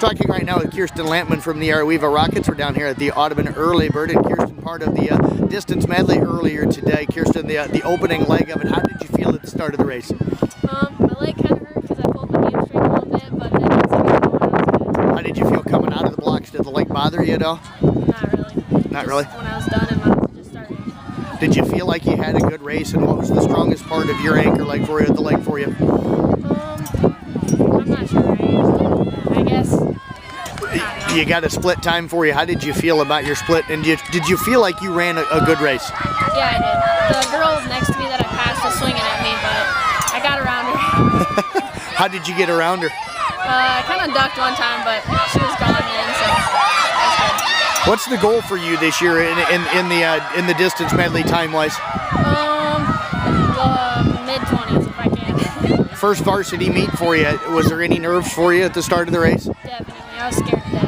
Talking right now with Kyrsten Lampman from the Arweva Rockets. We're down here at the Audubon Early Bird, and Kyrsten, part of the distance medley earlier today. Kyrsten, the opening leg of it, how did you feel at the start of the race? My leg kind of hurt because I pulled my hamstring a little bit, but then once I got going, I was good. How did you feel coming out of the blocks? Did the leg bother you at all? Not really. Not really? When I was done and I was just starting. Did you feel like you had a good race, and what was the strongest part of your anchor leg for you, the leg for you? I'm not sure. I guess. You got a split time for you. How did you feel about your split? And did you feel like you ran a good race? Yeah, I did. The girl next to me that I passed was swinging at me, but I got around her. How did you get around her? I kind of ducked one time, but she was gone then, so that's good. What's the goal for you this year in the distance medley time-wise? Mid-20s if I can. First varsity meet for you. Was there any nerves for you at the start of the race? Definitely. I was scared to death.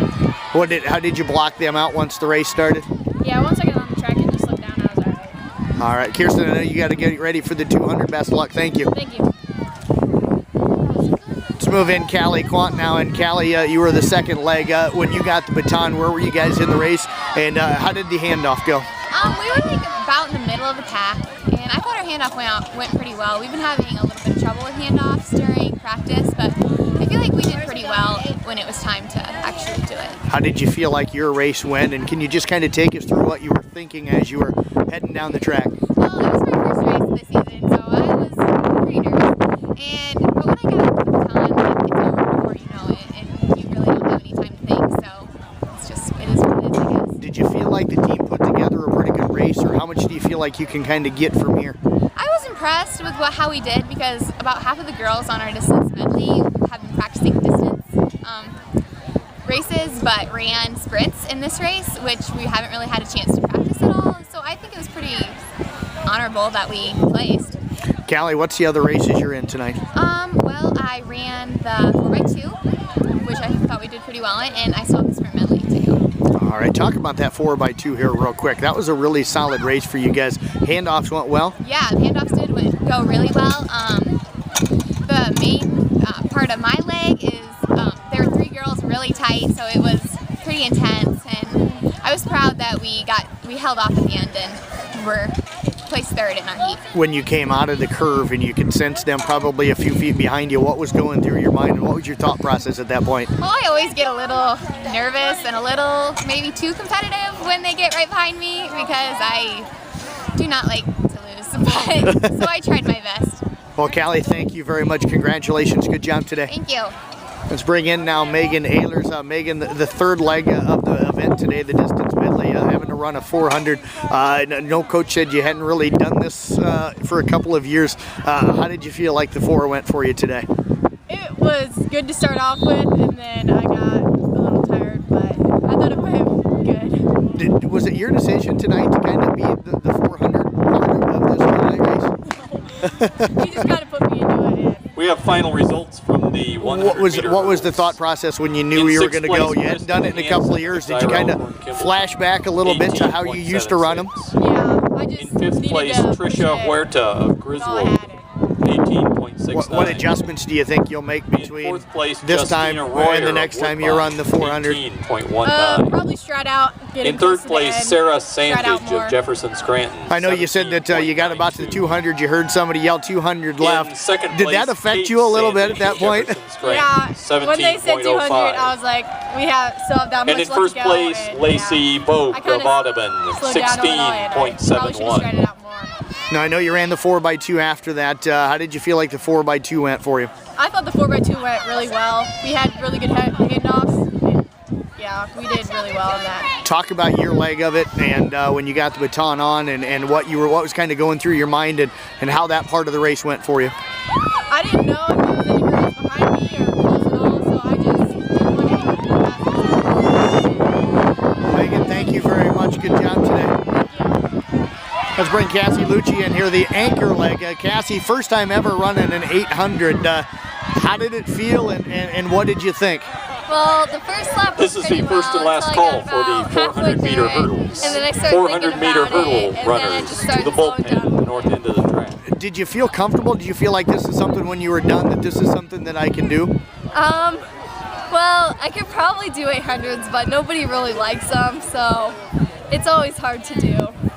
How did you block them out once the race started? Yeah, once I got on the track and just looked down, I was all right. All right, Kyrsten, I know you got to get ready for the 200. Best of luck. Thank you. Thank you. Let's move in Kalley, Quandt now. And Kalley, you were the second leg. When you got the baton, where were you guys in the race? And how did the handoff go? We were like about in the middle of the pack, and I thought our handoff went pretty well. We've been having a little bit of trouble with handoffs during practice, but I feel like we did pretty well when it was time to actually do it. How did you feel like your race went? And can you just kind of take us through what you were thinking as you were heading down the track? Well, it was my first race of the season, so I was pretty nervous. But when I got the baton, like, it's over before you know it, and you really don't have any time to think, so it is what it is, I guess. Did you feel like the team put together a pretty good race, or how much do you feel like you can kind of get from here? I was impressed with how we did, because about half of the girls on our distance medley have been practicing distance races, but ran sprints in this race, which we haven't really had a chance to practice at all. So I think it was pretty honorable that we placed. Kalley, what's the other races you're in tonight? Well, I ran the 4x2, which I thought we did pretty well in, and I saw the sprint medley too. All right, talk about that 4x2 here real quick. That was a really solid race for you guys. Handoffs went well? Yeah, the handoffs did go really well. The main part of my leg is there were three girls really tight, so it was pretty intense, and I was proud that we held off at the end and were placed third in our heat. When you came out of the curve and you could sense them probably a few feet behind you, what was going through your mind and what was your thought process at that point? Well, I always get a little nervous and a little maybe too competitive when they get right behind me, because I do not like to lose, but so I tried my best. Well, Kalley, thank you very much. Congratulations. Good job today. Thank you. Let's bring in now Megan Ehlers. Megan, the third leg of the event today, the distance medley, having to run a 400. No coach said you hadn't really done this for a couple of years. How did you feel like the 4 went for you today? It was good to start off with, and then I got a little tired, but I thought it went good. Was it your decision tonight to kind of be the 400 part of this relay race? He just kind of put me into it. We have final results from the 100 meter What was the thought process when you knew you were going to go? You hadn't done it in a couple of years. Did you kind of flash back a little bit to how you used to run them? Yeah, I just in fifth place, Trisha Huerta of Griswold, 18.69. What adjustments do you think you'll make between fourth place, this time and the next time you run the 400? 18.19. Probably stride out. In third place, Sarah Sandage of Jefferson Scranton. I know you said that you got about to the 200. You heard somebody yell 200 left. In second Did place, that affect Kate you a little bit Sandage at that point? of Jefferson Scranton, Yeah, when they said 200, 17.05. I was like, we still have that much And in left first to go. place, and, Lacey Boak I kinda of Audubon, slowed down a little, and I probably should have strided 16.71. out more. Now, I know you ran the 4x2 after that. How did you feel like the 4x2 went for you? I thought the 4x2 went really well. We had really good handoffs. Yeah, we did really well in that. Talk about your leg of it and when you got the baton on and what was kind of going through your mind and how that part of the race went for you. I didn't know if there was any girls behind me or close at all, so I just didn't want anyone to pass. Megan, thank you very much. Good job today. Let's bring Cassie Luetje in here, the anchor leg. Cassie, first time ever running an 800. How did it feel and what did you think? Well, the first lap was This is pretty the first and well last until I call got for the about halfway 400 meter through it. hurdles. And then I started 400 thinking meter about hurdle it, and then I runners just to started the slowing bullpen at down. the north end of the track. Did you feel comfortable? Did you feel like this is something when you were done that this is something that I can do? Well, Well, I could probably do 800s, but nobody really likes them, so it's always hard to do.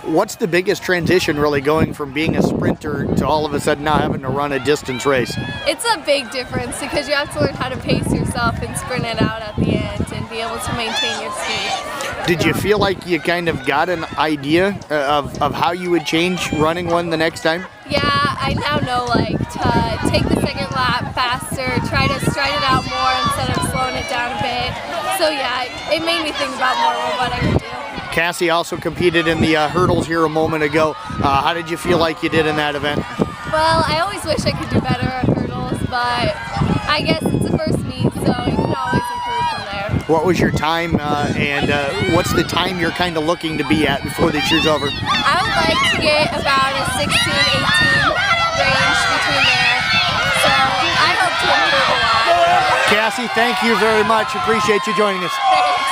What's the biggest transition really going from being a sprinter to all of a sudden now having to run a distance race? It's a big difference because you have to learn how to pace yourself and sprint it out at the end and be able to maintain your speed. Did you feel like you kind of got an idea of how you would change running one the next time? Yeah, I now know like to take the second lap faster, try to stride it out more instead of slowing it down a bit. So yeah, it made me think about more of what I could do. Cassie also competed in the hurdles here a moment ago. How did you feel like you did in that event? Well, I always wish I could do better at hurdles, but I guess it's the first meet, so you can always improve from there. What was your time and what's the time you're kind of looking to be at before this year's over? I would like to get about a 16, 18 range between there, so I hope to improve a lot. Cassie, thank you very much. Appreciate you joining us. Thanks.